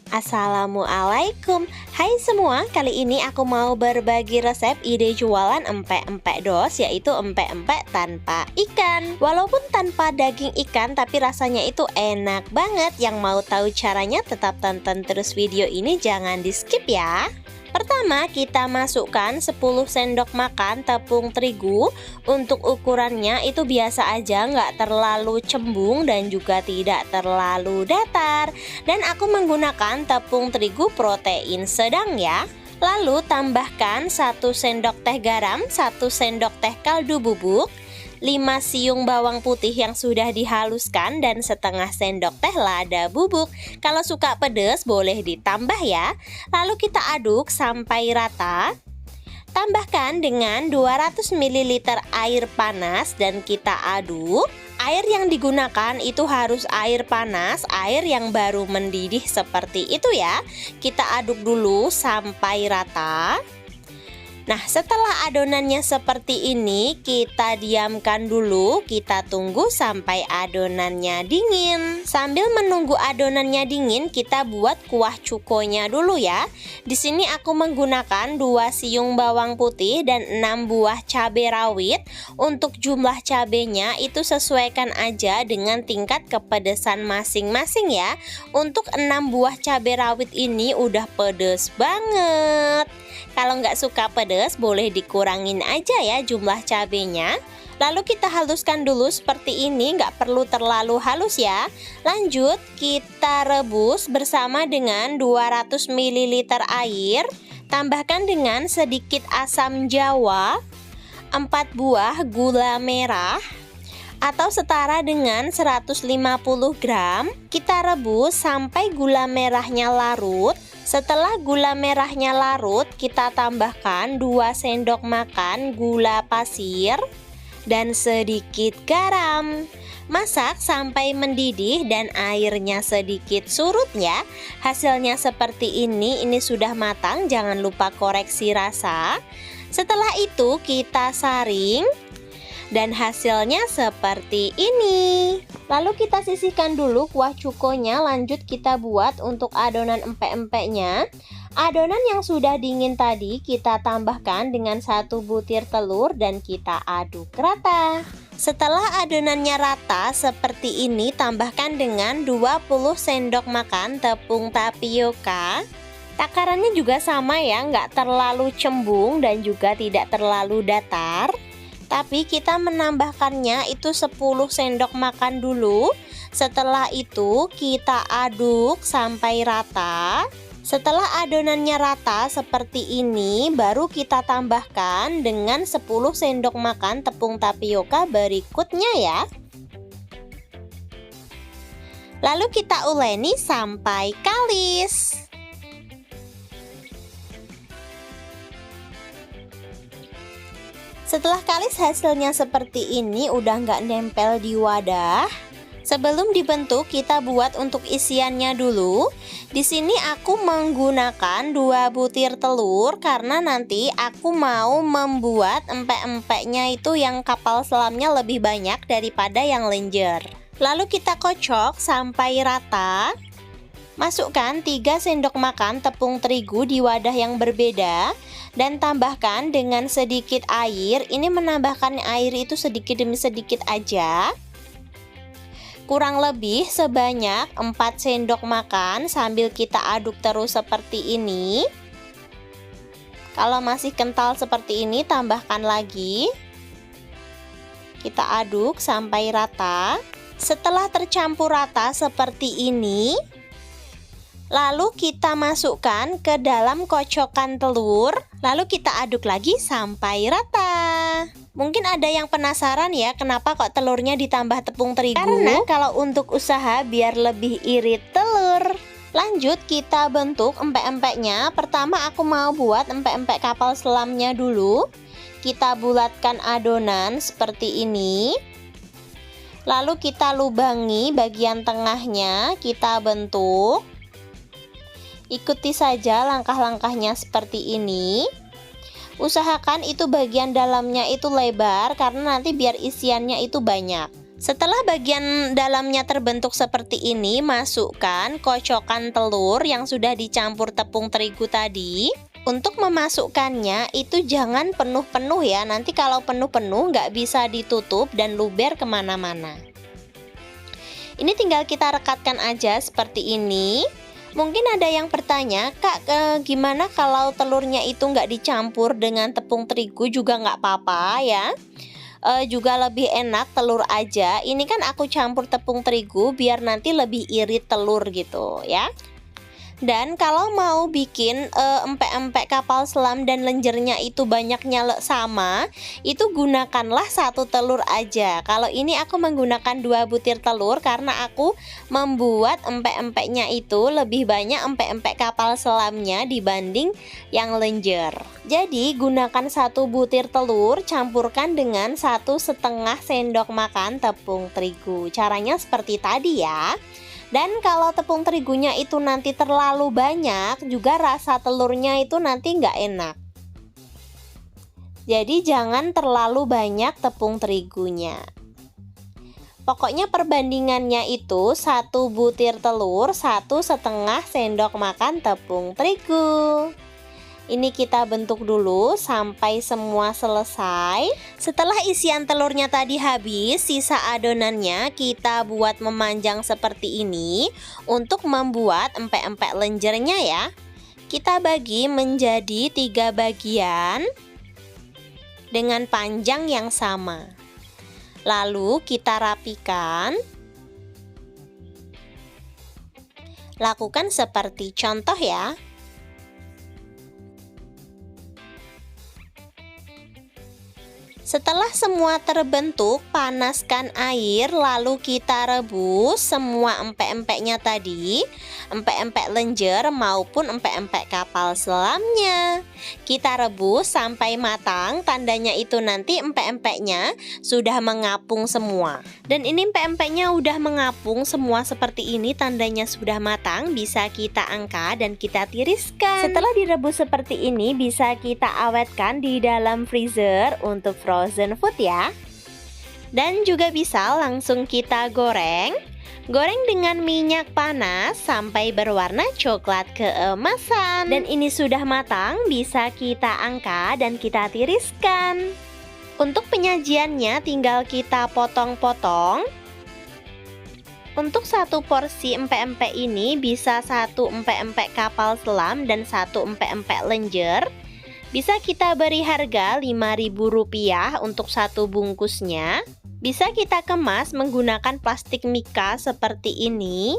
Assalamualaikum. Hai semua, kali ini aku mau berbagi resep ide jualan empek-empek dos, yaitu empek-empek tanpa ikan. Walaupun tanpa daging ikan, tapi rasanya itu enak banget. Yang mau tahu caranya tetap tonton terus video ini, jangan di skip ya. Pertama, kita masukkan 10 sendok makan tepung terigu. Untuk ukurannya itu biasa aja, nggak terlalu cembung dan juga tidak terlalu datar. Dan aku menggunakan tepung terigu protein sedang ya. Lalu tambahkan 1 sendok teh garam, 1 sendok teh kaldu bubuk, 5 siung bawang putih yang sudah dihaluskan, dan setengah sendok teh lada bubuk. Kalau suka pedas boleh ditambah ya. Lalu kita aduk sampai rata. Tambahkan dengan 200 ml air panas dan kita aduk. Air yang digunakan itu harus air panas, air yang baru mendidih seperti itu ya. Kita aduk dulu sampai rata. Nah, setelah adonannya seperti ini, kita diamkan dulu, kita tunggu sampai adonannya dingin. Sambil menunggu adonannya dingin, kita buat kuah cukonya dulu ya. Di sini aku menggunakan 2 siung bawang putih dan 6 buah cabai rawit. Untuk jumlah cabenya itu sesuaikan aja dengan tingkat kepedesan masing-masing ya. Untuk 6 buah cabai rawit ini udah pedes banget. Kalau nggak suka pedas boleh dikurangin aja ya jumlah cabenya. Lalu kita haluskan dulu seperti ini, nggak perlu terlalu halus ya. Lanjut kita rebus bersama dengan 200 ml air. Tambahkan dengan sedikit asam jawa, 4 buah gula merah atau setara dengan 150 gram. Kita rebus sampai gula merahnya larut. Setelah gula merahnya larut, kita tambahkan 2 sendok makan gula pasir dan sedikit garam. Masak sampai mendidih dan airnya sedikit surut ya. Hasilnya seperti ini sudah matang, jangan lupa koreksi rasa. Setelah itu kita saring. Dan hasilnya seperti ini. Lalu kita sisihkan dulu kuah cukonya. Lanjut kita buat untuk adonan empek-empeknya. Adonan yang sudah dingin tadi kita tambahkan dengan 1 butir telur dan kita aduk rata. Setelah adonannya rata seperti ini, tambahkan dengan 20 sendok makan tepung tapioka. Takarannya juga sama ya, nggak terlalu cembung dan juga tidak terlalu datar. Tapi kita menambahkannya itu 10 sendok makan dulu. Setelah itu kita aduk sampai rata. Setelah adonannya rata seperti ini, baru kita tambahkan dengan 10 sendok makan tepung tapioka berikutnya ya. Lalu kita uleni sampai kalis. Setelah kalis hasilnya seperti ini, udah nggak nempel di wadah. Sebelum dibentuk kita buat untuk isiannya dulu. Di sini aku menggunakan 2 butir telur karena nanti aku mau membuat empek-empeknya itu yang kapal selamnya lebih banyak daripada yang lenjer. Lalu kita kocok sampai rata. Masukkan 3 sendok makan tepung terigu di wadah yang berbeda dan tambahkan dengan sedikit air. Ini menambahkan air itu sedikit demi sedikit aja. Kurang lebih sebanyak 4 sendok makan sambil kita aduk terus seperti ini. Kalau masih kental seperti ini tambahkan lagi. Kita aduk sampai rata. Setelah tercampur rata seperti ini, lalu kita masukkan ke dalam kocokan telur. Lalu kita aduk lagi sampai rata. Mungkin ada yang penasaran ya, kenapa kok telurnya ditambah tepung terigu? Karena kalau untuk usaha biar lebih irit telur. Lanjut kita bentuk empek-empeknya. Pertama aku mau buat empek-empek kapal selamnya dulu. Kita bulatkan adonan seperti ini. Lalu kita lubangi bagian tengahnya, kita bentuk. Ikuti saja langkah-langkahnya seperti ini. Usahakan itu bagian dalamnya itu lebar karena nanti biar isiannya itu banyak. Setelah bagian dalamnya terbentuk seperti ini, masukkan kocokan telur yang sudah dicampur tepung terigu tadi. Untuk memasukkannya itu jangan penuh-penuh ya, nanti kalau penuh-penuh nggak bisa ditutup dan luber kemana-mana. Ini tinggal kita rekatkan aja seperti ini. Mungkin ada yang bertanya, Kak, gimana kalau telurnya itu nggak dicampur dengan tepung terigu juga nggak apa-apa ya? Juga lebih enak telur aja. Ini kan aku campur tepung terigu biar nanti lebih irit telur gitu ya. Dan kalau mau bikin empek-empek kapal selam dan lenjernya itu banyaknya sama, itu gunakanlah satu telur aja. Kalau ini aku menggunakan 2 butir telur karena aku membuat empek-empeknya itu lebih banyak empek-empek kapal selamnya dibanding yang lenjer. Jadi gunakan 1 butir telur, campurkan dengan 1,5 sendok makan tepung terigu. Caranya seperti tadi ya. Dan kalau tepung terigunya itu nanti terlalu banyak, juga rasa telurnya itu nanti nggak enak. Jadi jangan terlalu banyak tepung terigunya. Pokoknya perbandingannya itu 1 butir telur, 1,5 sendok makan tepung terigu. Ini kita bentuk dulu sampai semua selesai. Setelah isian telurnya tadi habis, sisa adonannya kita buat memanjang seperti ini untuk membuat empek-empek lenjernya ya. Kita bagi menjadi 3 bagian dengan panjang yang sama. Lalu kita rapikan. Lakukan seperti contoh ya. Setelah semua terbentuk, panaskan air lalu kita rebus semua empek-empeknya tadi, empek-empek lenjer maupun empek-empek kapal selamnya. Kita rebus sampai matang, tandanya itu nanti empek-empeknya sudah mengapung semua. Dan ini empek-empeknya udah mengapung semua seperti ini, tandanya sudah matang, bisa kita angkat dan kita tiriskan. Setelah direbus seperti ini, bisa kita awetkan di dalam freezer untuk frozen food ya. Dan juga bisa langsung kita goreng. Goreng dengan minyak panas sampai berwarna coklat keemasan. Dan ini sudah matang, bisa kita angkat dan kita tiriskan. Untuk penyajiannya tinggal kita potong-potong. Untuk 1 porsi empek-empek ini bisa 1 empek-empek kapal selam dan 1 empek-empek lenjer. Bisa kita beri harga Rp5.000 untuk 1 bungkusnya. Bisa kita kemas menggunakan plastik mika seperti ini.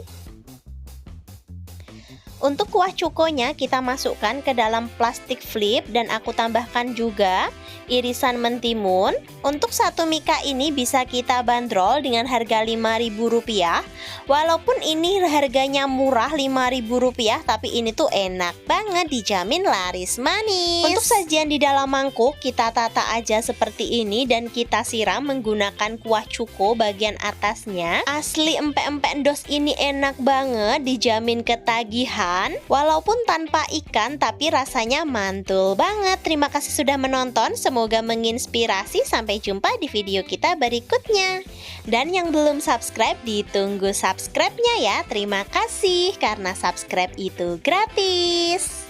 Untuk kuah cukonya kita masukkan ke dalam plastik flip dan aku tambahkan juga irisan mentimun. Untuk 1 mika ini bisa kita bandrol dengan harga Rp5.000. Walaupun ini harganya murah Rp5.000, tapi ini tuh enak banget, dijamin laris manis. Untuk sajian di dalam mangkuk kita tata aja seperti ini dan kita siram menggunakan kuah cuko bagian atasnya. Asli empek-empek dos ini enak banget, dijamin ketagihan. Walaupun tanpa ikan tapi rasanya mantul banget. Terima kasih sudah menonton, semoga menginspirasi. Sampai jumpa di video kita berikutnya. Dan yang belum subscribe, ditunggu subscribe-nya ya. Terima kasih karena subscribe itu gratis.